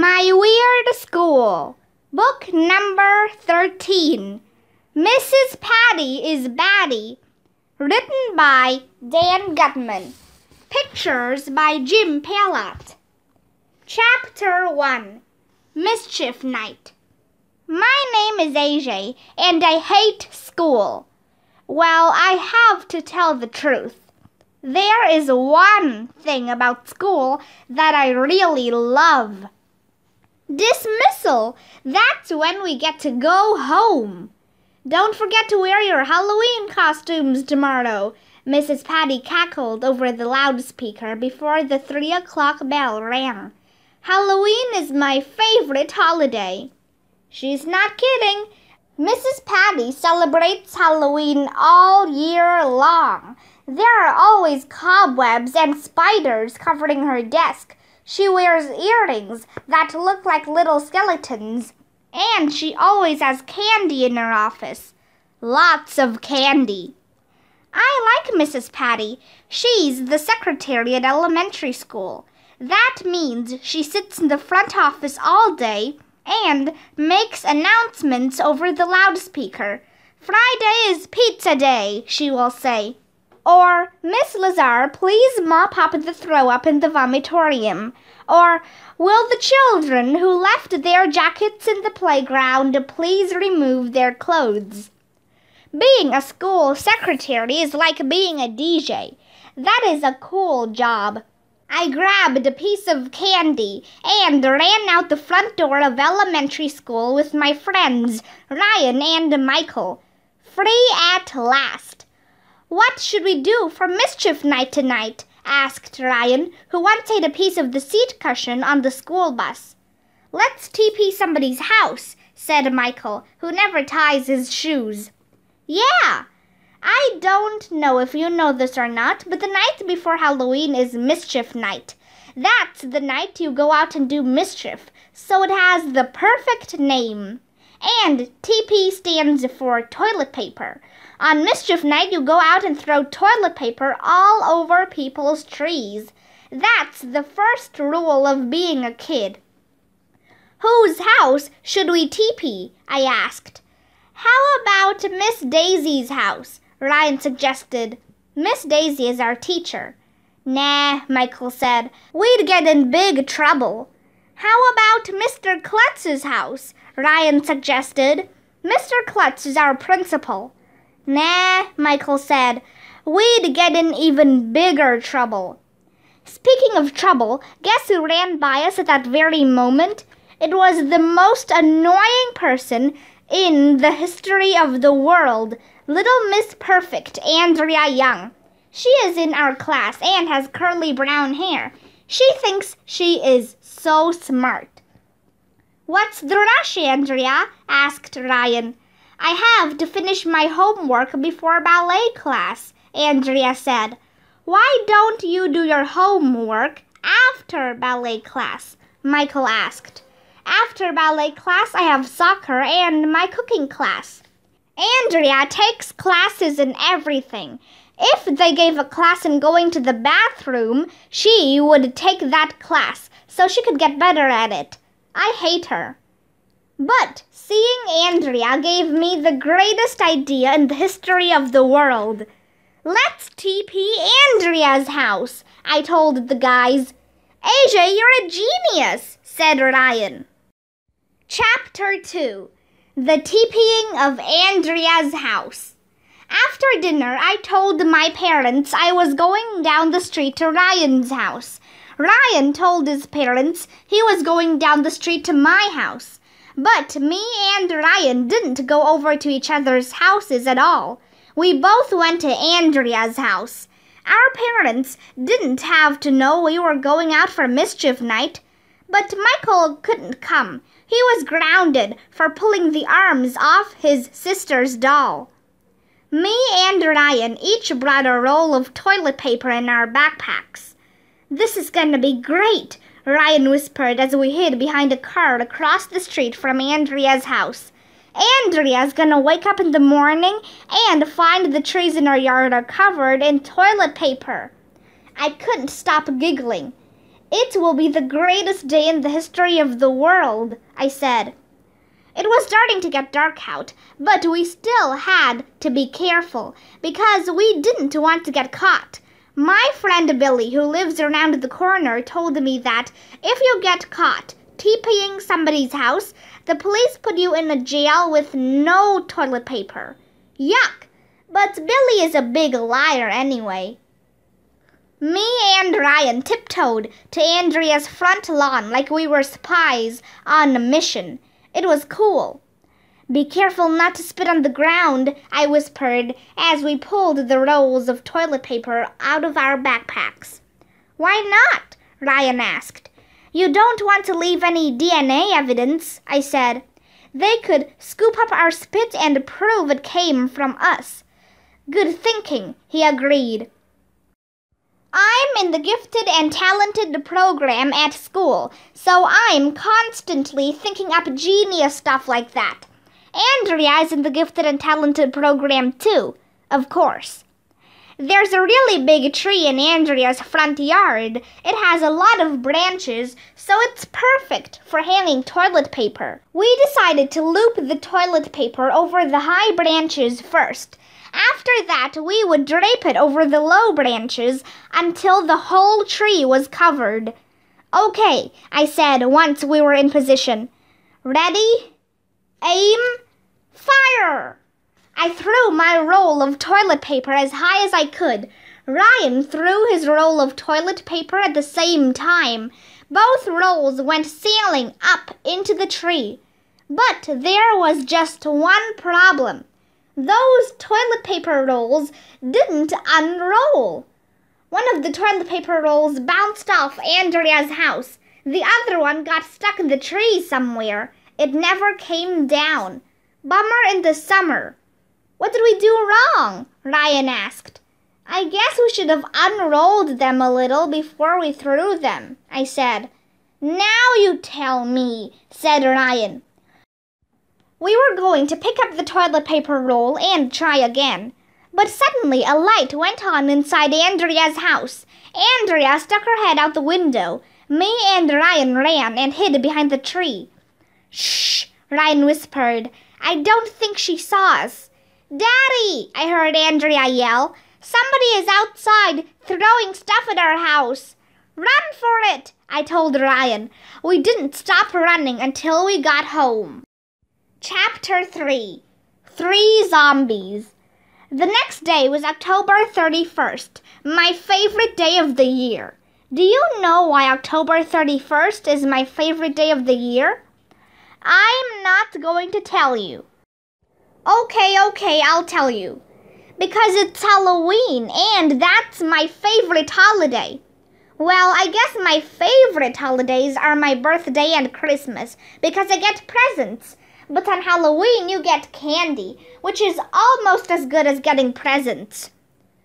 My Weird School, Book Number 13, Mrs. Patty is Batty, written by Dan Gutman, pictures by Jim Palott. Chapter 1, Mischief Night. My name is AJ, and I hate school. Well, I have to tell the truth. There is one thing about school that I really love. Dismissal. That's when we get to go home. Don't forget to wear your Halloween costumes tomorrow, Mrs. Patty cackled over the loudspeaker before the 3 o'clock bell rang. Halloween is my favorite holiday. She's not kidding. Mrs. Patty celebrates Halloween all year long. There are always cobwebs and spiders covering her desk. She wears earrings that look like little skeletons, and she always has candy in her office. Lots of candy. I like Mrs. Patty. She's the secretary at elementary school. That means she sits in the front office all day and makes announcements over the loudspeaker. Friday is pizza day, she will say. Or, Miss Lazar, please mop up the throw-up in the vomitorium. Or, will the children who left their jackets in the playground please remove their clothes? Being a school secretary is like being a DJ. That is a cool job. I grabbed a piece of candy and ran out the front door of elementary school with my friends, Ryan and Michael. Free at last. What should we do for Mischief Night tonight? Asked Ryan, who once ate a piece of the seat cushion on the school bus. Let's TP somebody's house, said Michael, who never ties his shoes. Yeah! I don't know if you know this or not, but the night before Halloween is Mischief Night. That's the night you go out and do mischief, so it has the perfect name. And TP stands for toilet paper. On Mischief Night, you go out and throw toilet paper all over people's trees. That's the first rule of being a kid. Whose house should we TP? I asked. How about Miss Daisy's house? Ryan suggested. Miss Daisy is our teacher. Nah, Michael said. We'd get in big trouble. How about Mr. Klutz's house? Ryan suggested. Mr. Klutz is our principal. Nah, Michael said. We'd get in even bigger trouble. Speaking of trouble, guess who ran by us at that very moment? It was the most annoying person in the history of the world, Little Miss Perfect, Andrea Young. She is in our class and has curly brown hair. She thinks she is so smart. What's the rush, Andrea? Asked Ryan. I have to finish my homework before ballet class, Andrea said. Why don't you do your homework after ballet class? Michael asked. After ballet class, I have soccer and my cooking class. Andrea takes classes in everything. If they gave a class in going to the bathroom, she would take that class so she could get better at it. I hate her. But seeing Andrea gave me the greatest idea in the history of the world. Let's TP Andrea's house, I told the guys. AJ, you're a genius, said Ryan. Chapter 2, The TPing of Andrea's House. After dinner, I told my parents I was going down the street to Ryan's house. Ryan told his parents he was going down the street to my house. But me and Ryan didn't go over to each other's houses at all. We both went to Andrea's house. Our parents didn't have to know we were going out for Mischief Night. But Michael couldn't come. He was grounded for pulling the arms off his sister's doll. Me and Ryan each brought a roll of toilet paper in our backpacks. This is going to be great, Ryan whispered as we hid behind a car across the street from Andrea's house. Andrea's going to wake up in the morning and find the trees in our yard are covered in toilet paper. I couldn't stop giggling. It will be the greatest day in the history of the world, I said. It was starting to get dark out, but we still had to be careful because we didn't want to get caught. My friend Billy, who lives around the corner, told me that if you get caught Tping somebody's house, the police put you in a jail with no toilet paper. Yuck! But Billy is a big liar anyway. Me and Ryan tiptoed to Andrea's front lawn like we were spies on a mission. It was cool. Be careful not to spit on the ground, I whispered as we pulled the rolls of toilet paper out of our backpacks. Why not? Ryan asked. You don't want to leave any DNA evidence, I said. They could scoop up our spit and prove it came from us. Good thinking, he agreed. I'm in the gifted and talented program at school, so I'm constantly thinking up genius stuff like that. Andrea is in the gifted and talented program too, of course. There's a really big tree in Andrea's front yard. It has a lot of branches, so it's perfect for hanging toilet paper. We decided to loop the toilet paper over the high branches first. After that, we would drape it over the low branches until the whole tree was covered. Okay, I said once we were in position. Ready? Aim, fire! I threw my roll of toilet paper as high as I could. Ryan threw his roll of toilet paper at the same time. Both rolls went sailing up into the tree. But there was just one problem. Those toilet paper rolls didn't unroll. One of the toilet paper rolls bounced off Andrea's house. The other one got stuck in the tree somewhere. It never came down. Bummer in the summer. What did we do wrong? Ryan asked. I guess we should have unrolled them a little before we threw them, I said. Now you tell me, said Ryan. We were going to pick up the toilet paper roll and try again. But suddenly a light went on inside Andrea's house. Andrea stuck her head out the window. Me and Ryan ran and hid behind the tree. Shh, Ryan whispered. I don't think she saw us. Daddy, I heard Andrea yell. Somebody is outside throwing stuff at our house. Run for it, I told Ryan. We didn't stop running until we got home. Chapter 3. 3 Zombies. The next day was October 31st, my favorite day of the year. Do you know why October 31st is my favorite day of the year? I'm not going to tell you. Okay, I'll tell you. Because it's Halloween, and that's my favorite holiday. Well, I guess my favorite holidays are my birthday and Christmas, because I get presents. But on Halloween, you get candy, which is almost as good as getting presents.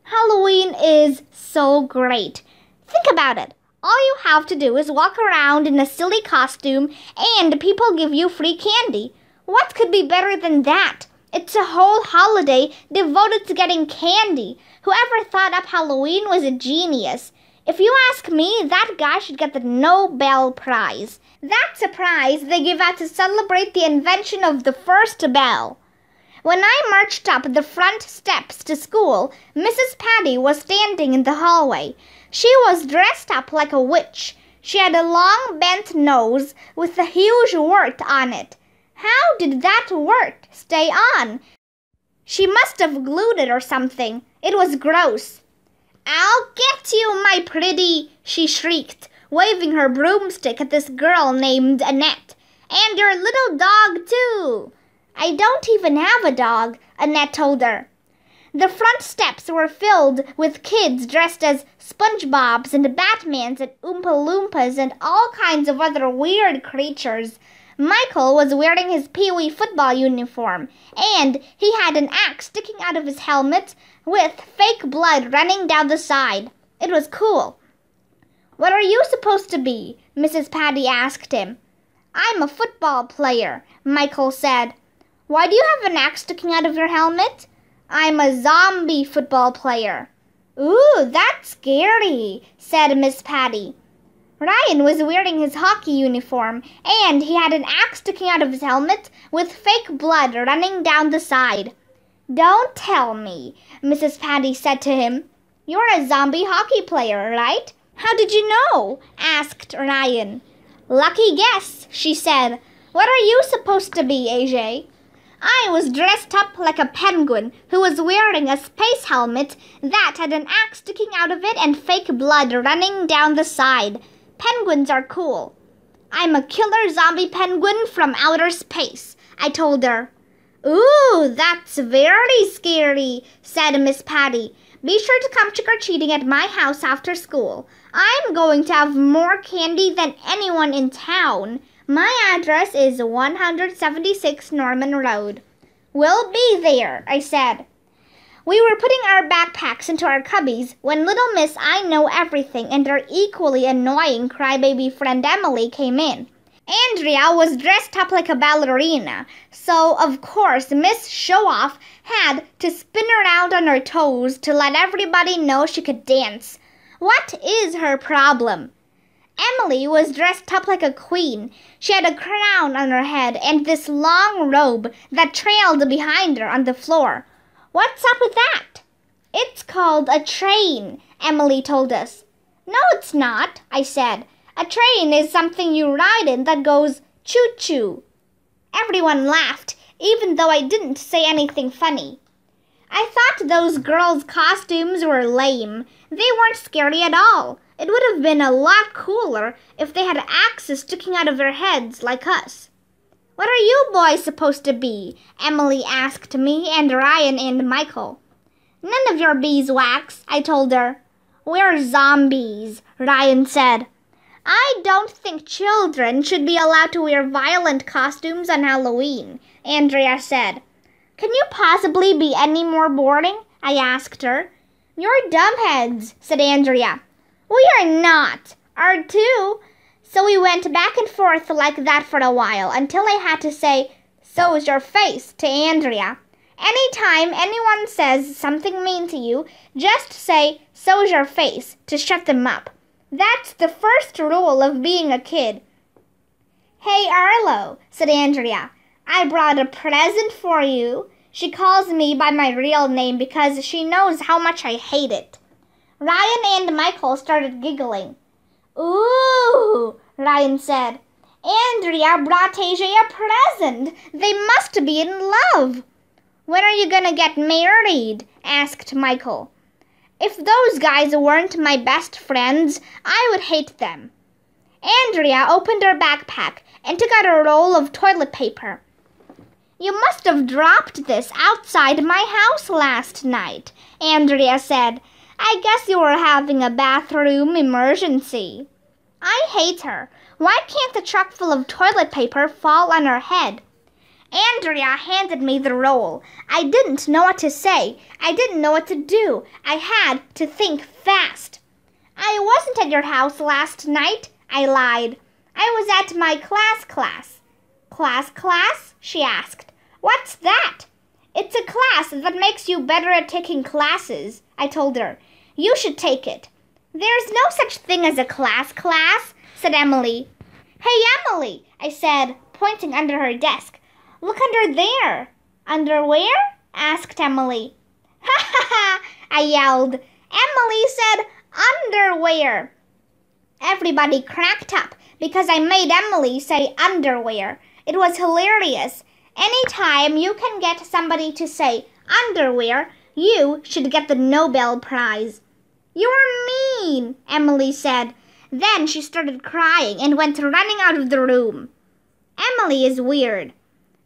Halloween is so great. Think about it. All you have to do is walk around in a silly costume, and people give you free candy. What could be better than that? It's a whole holiday devoted to getting candy. Whoever thought up Halloween was a genius. If you ask me, that guy should get the Nobel Prize. That's a prize they give out to celebrate the invention of the first bell. When I marched up the front steps to school, Mrs. Batty was standing in the hallway. She was dressed up like a witch. She had a long bent nose with a huge wart on it. How did that wart stay on? She must have glued it or something. It was gross. I'll get you, my pretty, she shrieked, waving her broomstick at this girl named Annette. And your little dog, too. I don't even have a dog, Annette told her. The front steps were filled with kids dressed as SpongeBobs and Batmans and Oompa Loompas and all kinds of other weird creatures. Michael was wearing his Pee-wee football uniform, and he had an axe sticking out of his helmet with fake blood running down the side. It was cool. What are you supposed to be? Mrs. Batty asked him. I'm a football player, Michael said. Why do you have an axe sticking out of your helmet? I'm a zombie football player. Ooh, that's scary, said Miss Batty. Ryan was wearing his hockey uniform, and he had an axe sticking out of his helmet with fake blood running down the side. "Don't tell me," Mrs. Patty said to him. "You're a zombie hockey player, right?" "How did you know?" asked Ryan. "Lucky guess," she said. "What are you supposed to be, AJ?" "I was dressed up like a penguin who was wearing a space helmet that had an axe sticking out of it and fake blood running down the side. Penguins are cool." "I'm a killer zombie penguin from outer space," I told her. "Ooh, that's very scary," said Miss Patty. "Be sure to come trick-or-treating at my house after school. I'm going to have more candy than anyone in town. My address is 176 Norman Road." "We'll be there," I said. We were putting our backpacks into our cubbies when little Miss I Know Everything and her equally annoying crybaby friend Emily came in. Andrea was dressed up like a ballerina, so of course Miss Show-Off had to spin around on her toes to let everybody know she could dance. What is her problem? Emily was dressed up like a queen. She had a crown on her head and this long robe that trailed behind her on the floor. "What's up with that?" "It's called a train," Emily told us. "No, it's not," I said. "A train is something you ride in that goes choo-choo." Everyone laughed, even though I didn't say anything funny. I thought those girls' costumes were lame. They weren't scary at all. It would have been a lot cooler if they had axes sticking out of their heads like us. "What are you boys supposed to be?" Emily asked me and Ryan and Michael. "None of your beeswax," I told her. "We're zombies," Ryan said. "I don't think children should be allowed to wear violent costumes on Halloween," Andrea said. "Can you possibly be any more boring?" I asked her. "You're dumbheads," said Andrea. "We are not. Are too." So we went back and forth like that for a while until I had to say, "So's your face," to Andrea. Anytime anyone says something mean to you, just say, "So's your face," to shut them up. That's the first rule of being a kid. "Hey, Arlo," said Andrea. "I brought a present for you." She calls me by my real name because she knows how much I hate it. Ryan and Michael started giggling. "Ooh," Ryan said. "Andrea brought AJ a present. They must be in love." "When are you gonna get married?" asked Michael. "If those guys weren't my best friends, I would hate them." Andrea opened her backpack and took out a roll of toilet paper. "You must have dropped this outside my house last night," Andrea said. "I guess you were having a bathroom emergency." I hate her. Why can't the truck full of toilet paper fall on her head? Andrea handed me the roll. I didn't know what to say. I didn't know what to do. I had to think fast. "I wasn't at your house last night," I lied. "I was at my class. Class? She asked. "What's that?" "It's a class that makes you better at taking classes," I told her. "You should take it." "There's no such thing as a class," said Emily. "Hey, Emily," I said, pointing under her desk. "Look under there." "Under where?" asked Emily. "Ha ha ha," I yelled. Emily said underwear. Everybody cracked up because I made Emily say underwear. It was hilarious. Anytime you can get somebody to say underwear, you should get the Nobel Prize. "You're mean," Emily said. Then she started crying and went running out of the room. Emily is weird.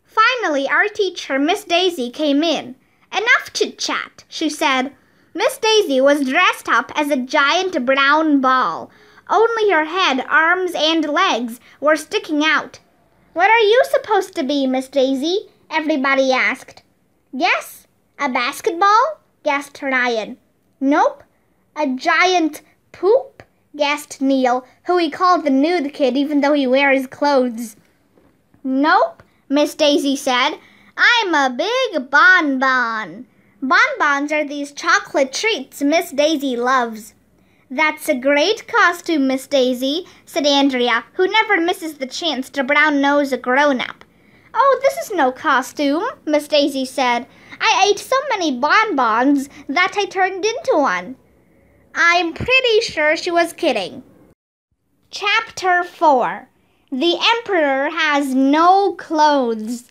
Finally, our teacher, Miss Daisy, came in. "Enough chit-chat," she said. Miss Daisy was dressed up as a giant brown ball. Only her head, arms, and legs were sticking out. "What are you supposed to be, Miss Daisy?" everybody asked. "Guess? A basketball?" guessed Ryan. "Nope. A giant poop?" guessed Neil, who he called the nude kid even though he wears clothes. "Nope," Miss Daisy said. "I'm a big bonbon." Bonbons are these chocolate treats Miss Daisy loves. "That's a great costume, Miss Daisy," said Andrea, who never misses the chance to brown-nose a grown-up. "Oh, this is no costume," Miss Daisy said. "I ate so many bonbons that I turned into one." I'm pretty sure she was kidding. Chapter 4. The Emperor Has No Clothes.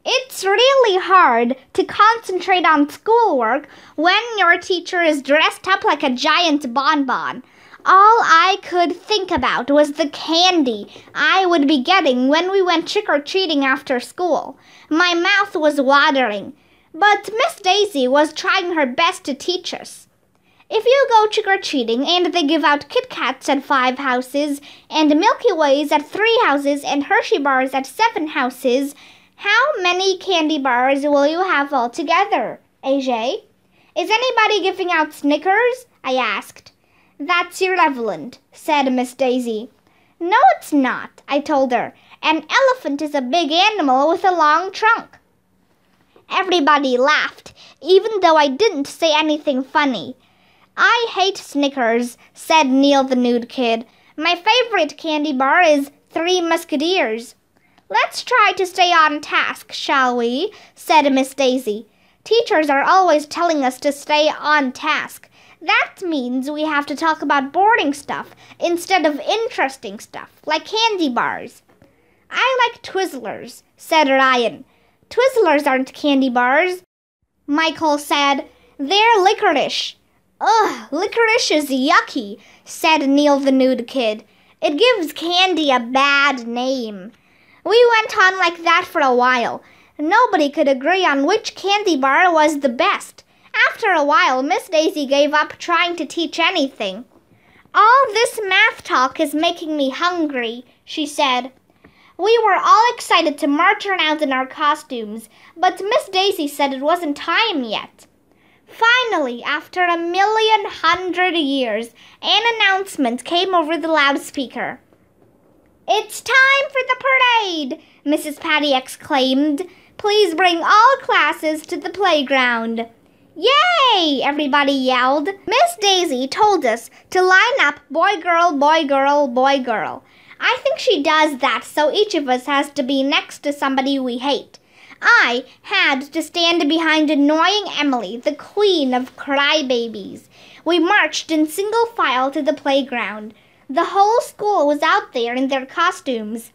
It's really hard to concentrate on schoolwork when your teacher is dressed up like a giant bonbon. All I could think about was the candy I would be getting when we went trick-or-treating after school. My mouth was watering, but Miss Daisy was trying her best to teach us. If you go trick-or-treating and they give out Kit Kats at 5 houses, and Milky Ways at 3 houses, and Hershey bars at 7 houses, how many candy bars will you have altogether, AJ? Is anybody giving out Snickers? I asked. That's irrelevant, said Miss Daisy. No, it's not, I told her. An elephant is a big animal with a long trunk. Everybody laughed, even though I didn't say anything funny. I hate Snickers, said Neil the Nude Kid. My favorite candy bar is Three Musketeers. Let's try to stay on task, shall we? Said Miss Daisy. Teachers are always telling us to stay on task. That means we have to talk about boring stuff instead of interesting stuff, like candy bars. I like Twizzlers, said Ryan. Twizzlers aren't candy bars, Michael said. They're licorice. Ugh, licorice is yucky, said Neil the Nude Kid. It gives candy a bad name. We went on like that for a while. Nobody could agree on which candy bar was the best. After a while, Miss Daisy gave up trying to teach anything. All this math talk is making me hungry, she said. We were all excited to march around in our costumes, but Miss Daisy said it wasn't time yet. Finally, after 1,100,000 years, an announcement came over the loudspeaker. It's time for the parade, Mrs. Patty exclaimed. Please bring all classes to the playground. Yay! Everybody yelled. Miss Daisy told us to line up boy, girl, boy, girl, boy, girl. I think she does that so each of us has to be next to somebody we hate. I had to stand behind annoying Emily, the queen of crybabies. We marched in single file to the playground. The whole school was out there in their costumes.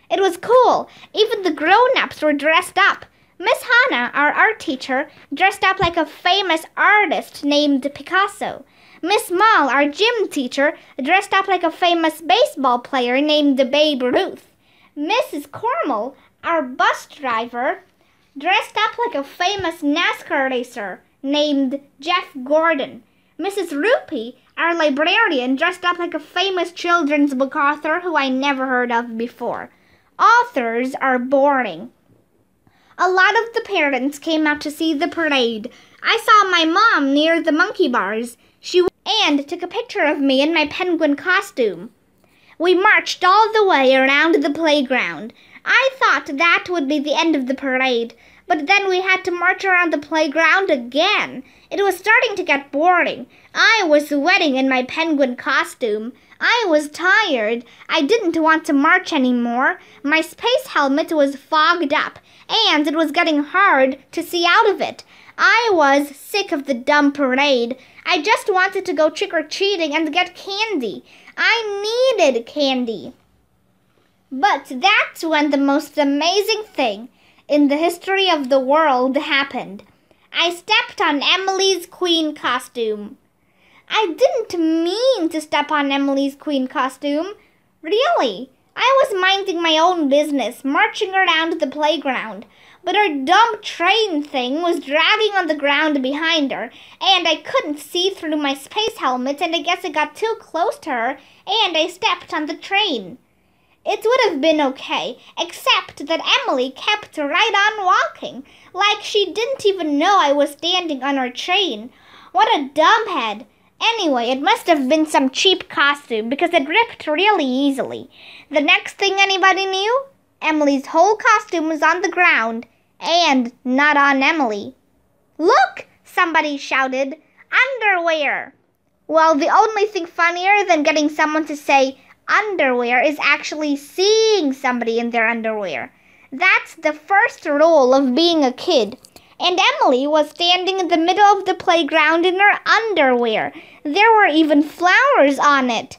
It was cool. Even the grown-ups were dressed up. Miss Hannah, our art teacher, dressed up like a famous artist named Picasso. Miss Moll, our gym teacher, dressed up like a famous baseball player named Babe Ruth. Mrs. Cormel, our bus driver, dressed up like a famous NASCAR racer named Jeff Gordon. Mrs. Rupee, our librarian, dressed up like a famous children's book author who I never heard of before. Authors are boring. A lot of the parents came out to see the parade. I saw my mom near the monkey bars. And took a picture of me in my penguin costume. We marched all the way around the playground. I thought that would be the end of the parade, but then we had to march around the playground again. It was starting to get boring. I was sweating in my penguin costume. I was tired. I didn't want to march anymore. My space helmet was fogged up, and it was getting hard to see out of it. I was sick of the dumb parade. I just wanted to go trick-or-treating and get candy. I needed candy. But that's when the most amazing thing in the history of the world happened. I stepped on Emily's queen costume. I didn't mean to step on Emily's queen costume. Really, I was minding my own business, marching around the playground. But her dumb train thing was dragging on the ground behind her, and I couldn't see through my space helmet, and I guess I got too close to her, and I stepped on the train. It would have been okay, except that Emily kept right on walking, like she didn't even know I was standing on her train. What a dumbhead! Anyway, it must have been some cheap costume, because it ripped really easily. The next thing anybody knew, Emily's whole costume was on the ground, and not on Emily. Look! Somebody shouted. Underwear! Well, the only thing funnier than getting someone to say underwear is actually seeing somebody in their underwear. That's the first rule of being a kid. And Emily was standing in the middle of the playground in her underwear. There were even flowers on it.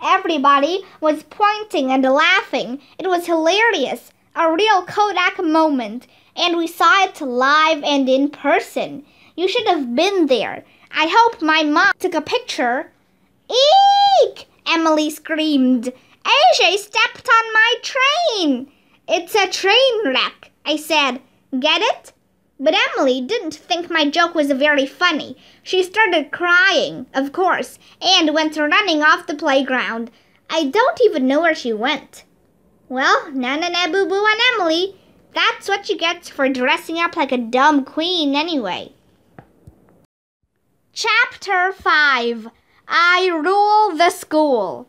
Everybody was pointing and laughing. It was hilarious, a real Kodak moment, and we saw it live and in person. You should have been there. I hope my mom took a picture. Eek! Emily screamed. AJ stepped on my train. It's a train wreck, I said. Get it? But Emily didn't think my joke was very funny. She started crying, of course, and went running off the playground. I don't even know where she went. Well, na-na-na-boo-boo on Emily. That's what you get for dressing up like a dumb queen anyway. Chapter 5. I Rule the School.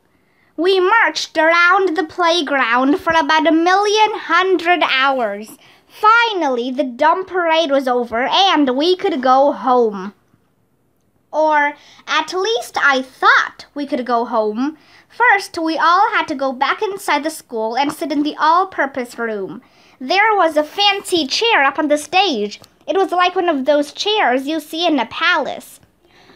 We marched around the playground for about 1,100,000 hours. Finally, the dumb parade was over and we could go home. Or at least I thought we could go home. First, we all had to go back inside the school and sit in the all-purpose room. There was a fancy chair up on the stage. It was like one of those chairs you see in a palace.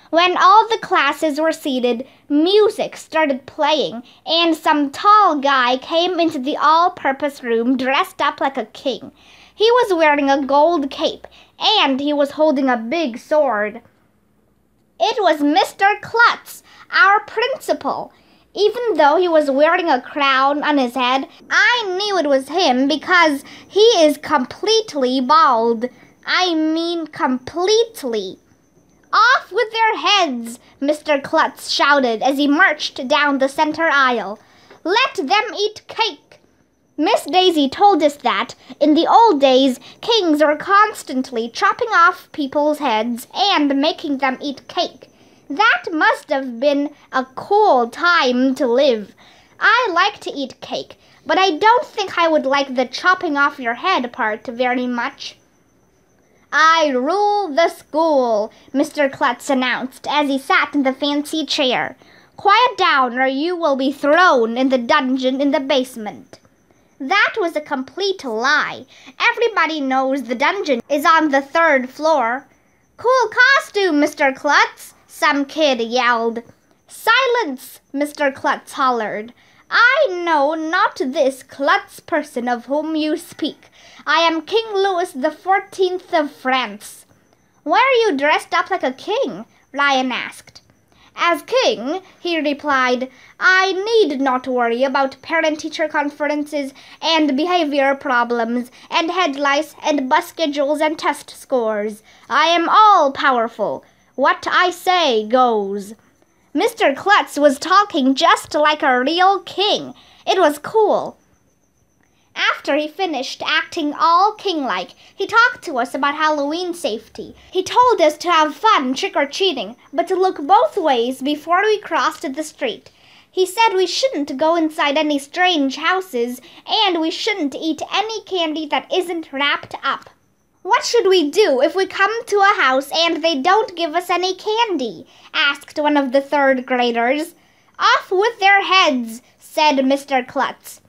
When all the classes were seated, music started playing, and some tall guy came into the all-purpose room dressed up like a king. He was wearing a gold cape, and he was holding a big sword. It was Mr. Klutz, our principal. Even though he was wearing a crown on his head, I knew it was him because he is completely bald. I mean completely. Off with their heads, Mr. Klutz shouted as he marched down the center aisle. Let them eat cake. Miss Daisy told us that, in the old days, kings were constantly chopping off people's heads and making them eat cake. That must have been a cool time to live. I like to eat cake, but I don't think I would like the chopping off your head part very much. I rule the school, Mr. Klutz announced as he sat in the fancy chair. Quiet down or you will be thrown in the dungeon in the basement. That was a complete lie. Everybody knows the dungeon is on the 3rd floor. Cool costume, Mr. Klutz, some kid yelled. Silence, Mr. Klutz hollered. I know not this Klutz person of whom you speak. I am King Louis XIV of France. Why are you dressed up like a king? Ryan asked. As king, he replied, I need not worry about parent-teacher conferences and behavior problems and head lice and bus schedules and test scores. I am all-powerful. What I say goes. Mr. Klutz was talking just like a real king. It was cool. After he finished acting all king-like, he talked to us about Halloween safety. He told us to have fun trick-or-treating, but to look both ways before we crossed the street. He said we shouldn't go inside any strange houses, and we shouldn't eat any candy that isn't wrapped up. What should we do if we come to a house and they don't give us any candy? Asked one of the 3rd graders. Off with their heads, said Mr. Klutz.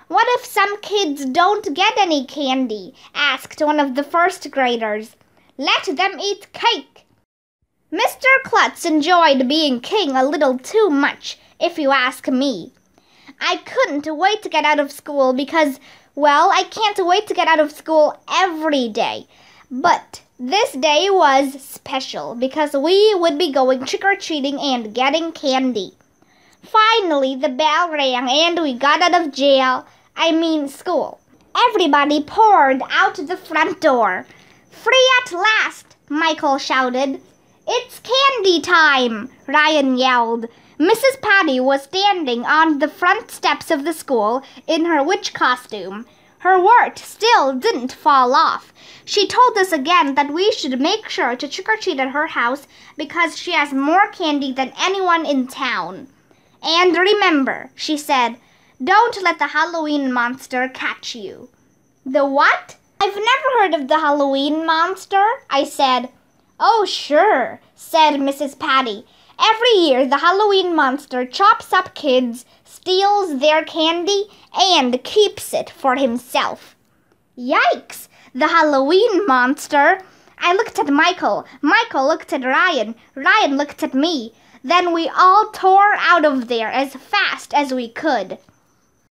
What if some kids don't get any candy? Asked one of the 1st graders. Let them eat cake. Mr. Klutz enjoyed being king a little too much, if you ask me. I couldn't wait to get out of school because, well, I can't wait to get out of school every day. But this day was special because we would be going trick-or-treating and getting candy. Finally, the bell rang and we got out of school. Everybody poured out the front door. Free at last, Michael shouted. It's candy time, Ryan yelled. Mrs. Batty was standing on the front steps of the school in her witch costume. Her wart still didn't fall off. She told us again that we should make sure to trick-or-treat at her house because she has more candy than anyone in town. And remember, she said, don't let the Halloween monster catch you. The what? I've never heard of the Halloween monster, I said. Oh, sure, said Mrs. Batty. Every year, the Halloween monster chops up kids, steals their candy, and keeps it for himself. Yikes! The Halloween monster! I looked at Michael. Michael looked at Ryan. Ryan looked at me. Then we all tore out of there as fast as we could.